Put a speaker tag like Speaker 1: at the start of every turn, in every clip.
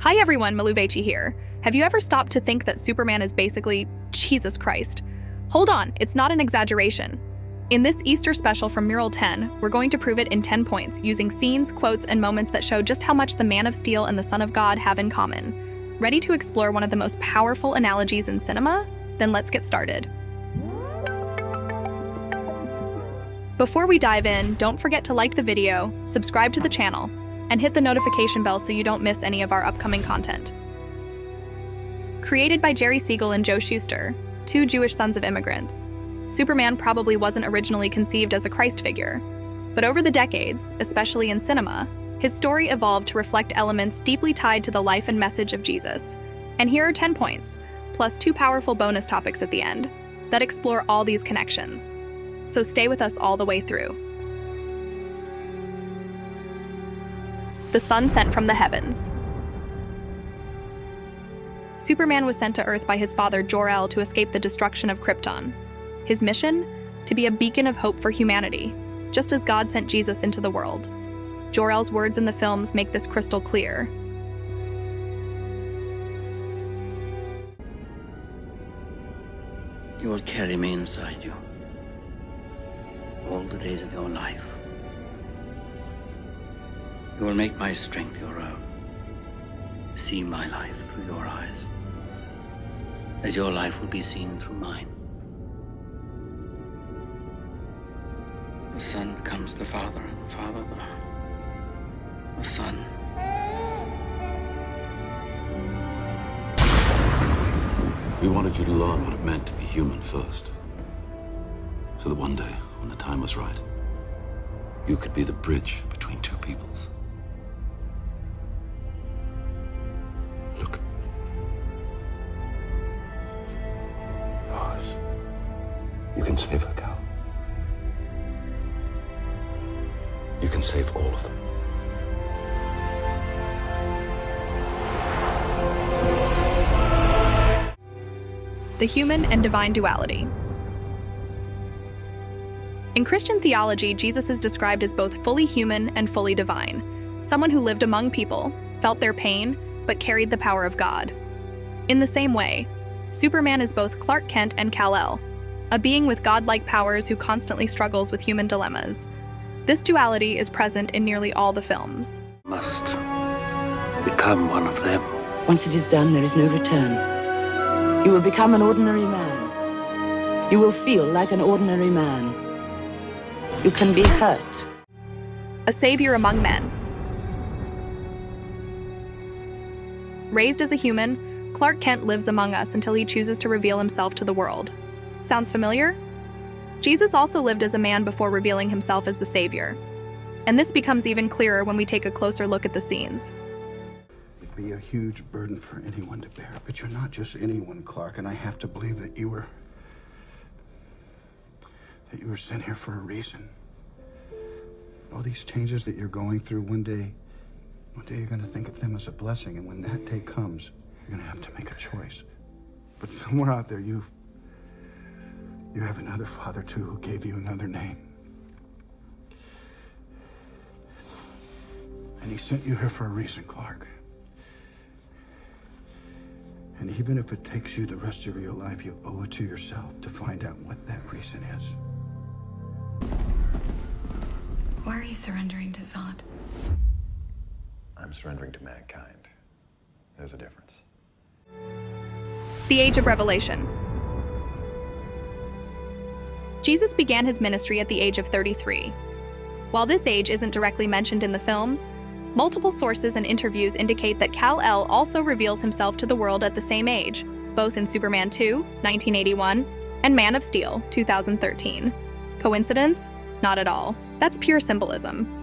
Speaker 1: Hi everyone, Maluvechi here. Have you ever stopped to think that Superman is basically Jesus Christ? Hold on, it's not an exaggeration. In this Easter special from Mural 10, we're going to prove it in 10 points, using scenes, quotes, and moments that show just how much the Man of Steel and the Son of God have in common. Ready to explore one of the most powerful analogies in cinema? Then let's get started. Before we dive in, don't forget to like the video, subscribe to the channel, and hit the notification bell so you don't miss any of our upcoming content. Created by Jerry Siegel and Joe Shuster, two Jewish sons of immigrants, Superman probably wasn't originally conceived as a Christ figure, but over the decades, especially in cinema, his story evolved to reflect elements deeply tied to the life and message of Jesus. And here are 10 points, plus 2 powerful bonus topics at the end, that explore all these connections. So stay with us all the way through. The sun sent from the heavens. Superman was sent to Earth by his father Jor-El to escape the destruction of Krypton. His mission? To be a beacon of hope for humanity, just as God sent Jesus into the world. Jor-El's words in the films make this crystal clear.
Speaker 2: You will carry me inside you all the days of your life. You will make my strength your own. See my life through your eyes, as your life will be seen through mine. The Son becomes the Father, and the Father the Son.
Speaker 3: We wanted you to learn what it meant to be human first, so that one day, when the time was right, you could be the bridge between two peoples. Look. Pause. You can save a cow. You can save all of them.
Speaker 1: The human and divine duality. In Christian theology, Jesus is described as both fully human and fully divine, someone who lived among people, felt their pain, but carried the power of God. In the same way, Superman is both Clark Kent and Kal-El, a being with godlike powers who constantly struggles with human dilemmas. This duality is present in nearly all the films.
Speaker 2: Must become one of them.
Speaker 4: Once it is done, there is no return. You will become an ordinary man. You will feel like an ordinary man. You can be hurt.
Speaker 1: A savior among men. Raised as a human, Clark Kent lives among us until he chooses to reveal himself to the world. Sounds familiar? Jesus also lived as a man before revealing himself as the savior. And this becomes even clearer when we take a closer look at the scenes.
Speaker 5: It'd be a huge burden for anyone to bear, but you're not just anyone, Clark, and I have to believe that you were sent here for a reason. All these changes that you're going through, one day you're going to think of them as a blessing, and when that day comes, you're going to have to make a choice. But somewhere out there, you have another father, too, who gave you another name. And he sent you here for a reason, Clark. And even if it takes you the rest of your life, you owe it to yourself to find out what that reason is.
Speaker 6: Why are you surrendering to Zod?
Speaker 7: I'm surrendering to mankind. There's a difference.
Speaker 1: The Age of Revelation. Jesus began his ministry at the age of 33. While this age isn't directly mentioned in the films, multiple sources and interviews indicate that Kal-El also reveals himself to the world at the same age, both in Superman 2, 1981, and Man of Steel, 2013. Coincidence? Not at all. That's pure symbolism.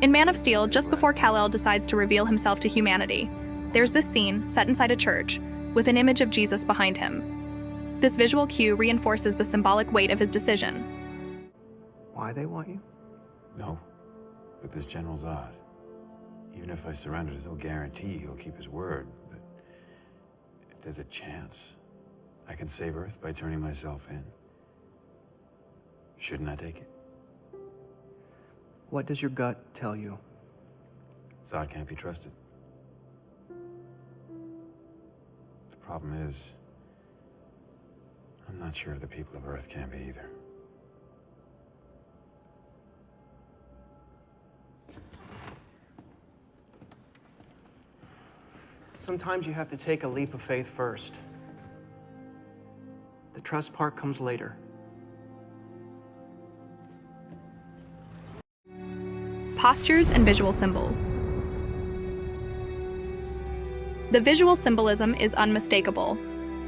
Speaker 1: In Man of Steel, just before Kal-El decides to reveal himself to humanity, there's this scene set inside a church with an image of Jesus behind him. This visual cue reinforces the symbolic weight of his decision.
Speaker 8: Why they want you?
Speaker 7: No, but this General Zod, even if I surrender, there's no guarantee he'll keep his word. But if there's a chance I can save Earth by turning myself in, shouldn't I take it?
Speaker 8: What does your gut tell you?
Speaker 7: Zod can't be trusted. Problem is, I'm not sure the people of Earth can be either.
Speaker 8: Sometimes you have to take a leap of faith first. The trust part comes later.
Speaker 1: Postures and visual symbols. The visual symbolism is unmistakable.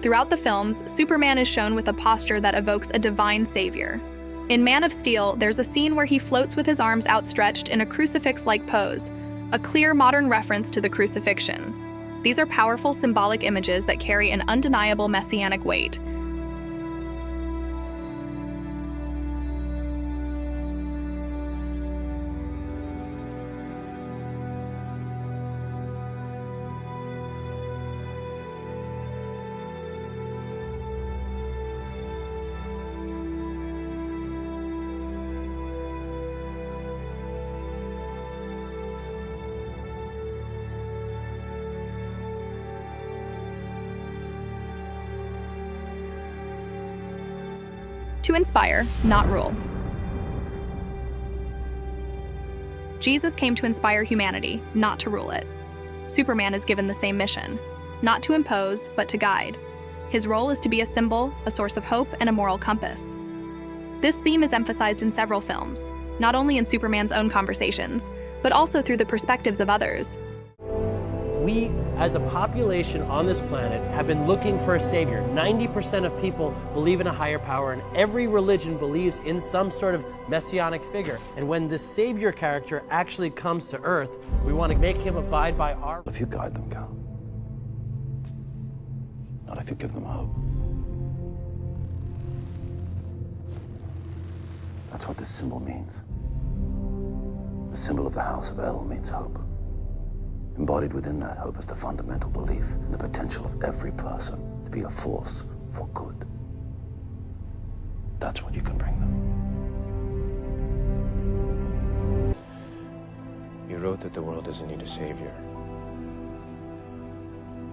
Speaker 1: Throughout the films, Superman is shown with a posture that evokes a divine savior. In Man of Steel, there's a scene where he floats with his arms outstretched in a crucifix-like pose, a clear modern reference to the crucifixion. These are powerful symbolic images that carry an undeniable messianic weight. To inspire, not rule. Jesus came to inspire humanity, not to rule it. Superman is given the same mission, not to impose, but to guide. His role is to be a symbol, a source of hope, and a moral compass. This theme is emphasized in several films, not only in Superman's own conversations, but also through the perspectives of others.
Speaker 9: We, as a population on this planet, have been looking for a savior. 90% of people believe in a higher power, and every religion believes in some sort of messianic figure. And when this savior character actually comes to Earth, we want to make him abide by our...
Speaker 3: If you guide them, Cal. Not if you give them hope. That's what this symbol means. The symbol of the House of El means hope. Embodied within that hope is the fundamental belief in the potential of every person to be a force for good. That's what you can bring them.
Speaker 10: You wrote that the world doesn't need a savior.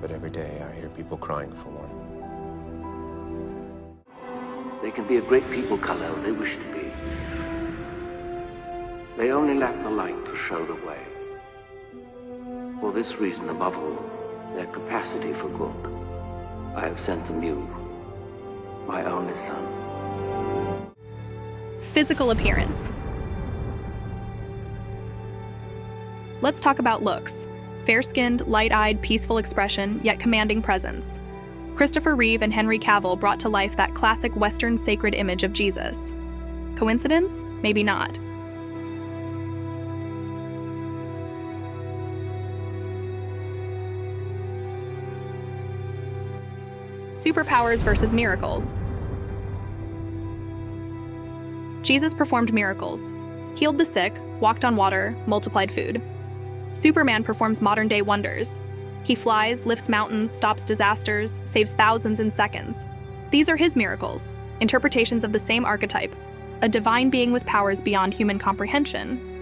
Speaker 10: But every day I hear people crying for one.
Speaker 2: They can be a great people, Kal-El, they wish to be. They only lack the light to show the way. For this reason, above all, their capacity for good, I have sent them you, my only son.
Speaker 1: Physical appearance. Let's talk about looks. Fair-skinned, light-eyed, peaceful expression, yet commanding presence. Christopher Reeve and Henry Cavill brought to life that classic Western sacred image of Jesus. Coincidence? Maybe not. Superpowers versus miracles. Jesus performed miracles, healed the sick, walked on water, multiplied food. Superman performs modern-day wonders. He flies, lifts mountains, stops disasters, saves thousands in seconds. These are his miracles, interpretations of the same archetype, a divine being with powers beyond human comprehension.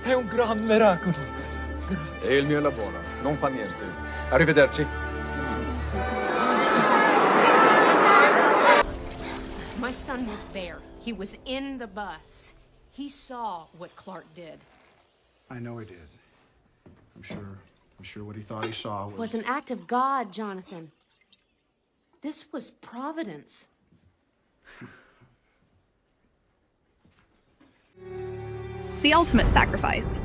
Speaker 11: È un gran miracolo.
Speaker 12: E il mio è la buona, non fa niente. Arrivederci.
Speaker 13: My son was there. He was in the bus. He saw what Clark did.
Speaker 5: I know he did. I'm sure what he thought he saw
Speaker 13: Was an act of God, Jonathan. This was providence.
Speaker 1: The ultimate sacrifice.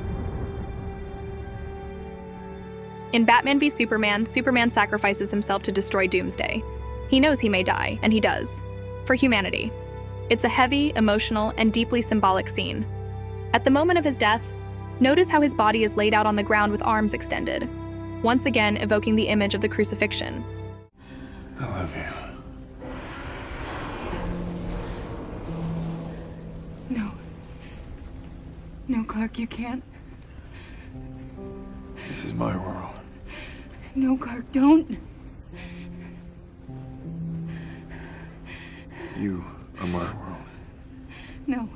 Speaker 1: In Batman v Superman, Superman sacrifices himself to destroy Doomsday. He knows he may die, and he does. For humanity. It's a heavy, emotional, and deeply symbolic scene. At the moment of his death, notice how his body is laid out on the ground with arms extended, once again evoking the image of the crucifixion.
Speaker 7: I love you.
Speaker 6: No. No, Clark, you can't.
Speaker 7: This is my world.
Speaker 6: No, Clark, don't.
Speaker 7: You are my world.
Speaker 6: No.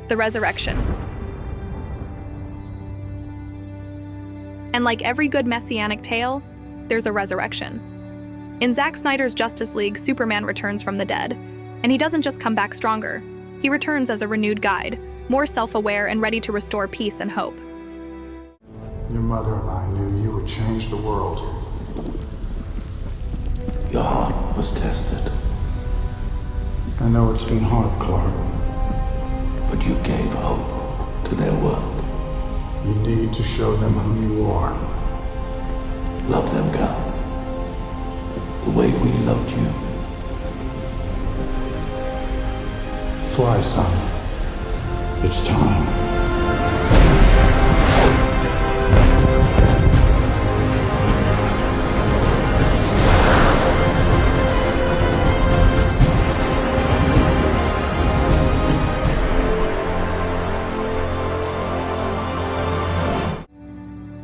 Speaker 1: The resurrection. And like every good messianic tale, there's a resurrection. In Zack Snyder's Justice League, Superman returns from the dead, and he doesn't just come back stronger. He returns as a renewed guide, more self-aware and ready to restore peace and hope.
Speaker 5: Your mother and I knew you would change the world.
Speaker 3: Your heart was tested.
Speaker 5: I know it's been hard, Clark.
Speaker 3: But you gave hope to their world.
Speaker 5: You need to show them who you are.
Speaker 3: Love them, Cal. The way we loved you.
Speaker 5: Fly, son. It's time.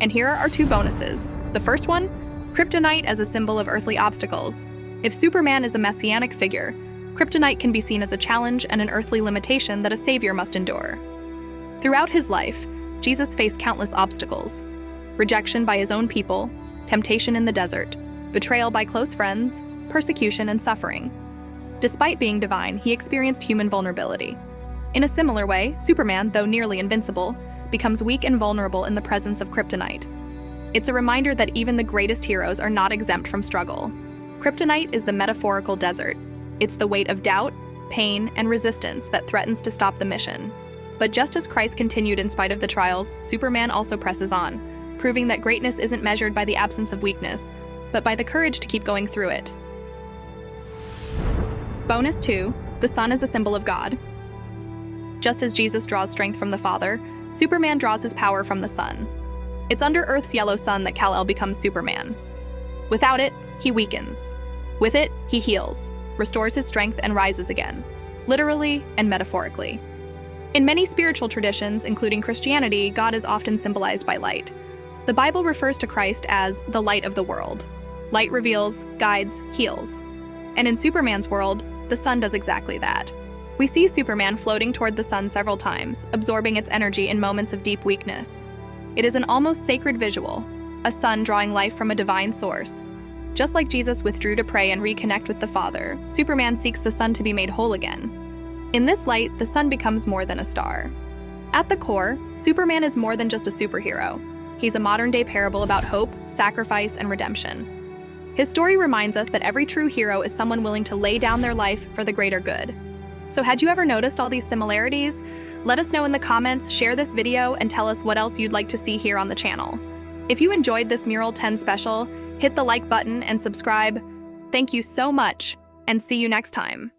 Speaker 1: And here are our two bonuses. The first one, Kryptonite as a symbol of earthly obstacles. If Superman is a messianic figure, Kryptonite can be seen as a challenge and an earthly limitation that a savior must endure. Throughout his life, Jesus faced countless obstacles: rejection by his own people, temptation in the desert, betrayal by close friends, persecution and suffering. Despite being divine, he experienced human vulnerability. In a similar way, Superman, though nearly invincible, becomes weak and vulnerable in the presence of Kryptonite. It's a reminder that even the greatest heroes are not exempt from struggle. Kryptonite is the metaphorical desert. It's the weight of doubt, pain, and resistance that threatens to stop the mission. But just as Christ continued in spite of the trials, Superman also presses on, proving that greatness isn't measured by the absence of weakness, but by the courage to keep going through it. Bonus 2, the sun is a symbol of God. Just as Jesus draws strength from the Father, Superman draws his power from the sun. It's under Earth's yellow sun that Kal-El becomes Superman. Without it, he weakens. With it, he heals, restores his strength, and rises again, literally and metaphorically. In many spiritual traditions, including Christianity, God is often symbolized by light. The Bible refers to Christ as the light of the world. Light reveals, guides, heals. And in Superman's world, the sun does exactly that. We see Superman floating toward the sun several times, absorbing its energy in moments of deep weakness. It is an almost sacred visual, a sun drawing life from a divine source. Just like Jesus withdrew to pray and reconnect with the Father, Superman seeks the sun to be made whole again. In this light, the sun becomes more than a star. At the core, Superman is more than just a superhero. He's a modern-day parable about hope, sacrifice, and redemption. His story reminds us that every true hero is someone willing to lay down their life for the greater good. So had you ever noticed all these similarities? Let us know in the comments, share this video, and tell us what else you'd like to see here on the channel. If you enjoyed this Mural 10 special, hit the like button and subscribe. Thank you so much, and see you next time.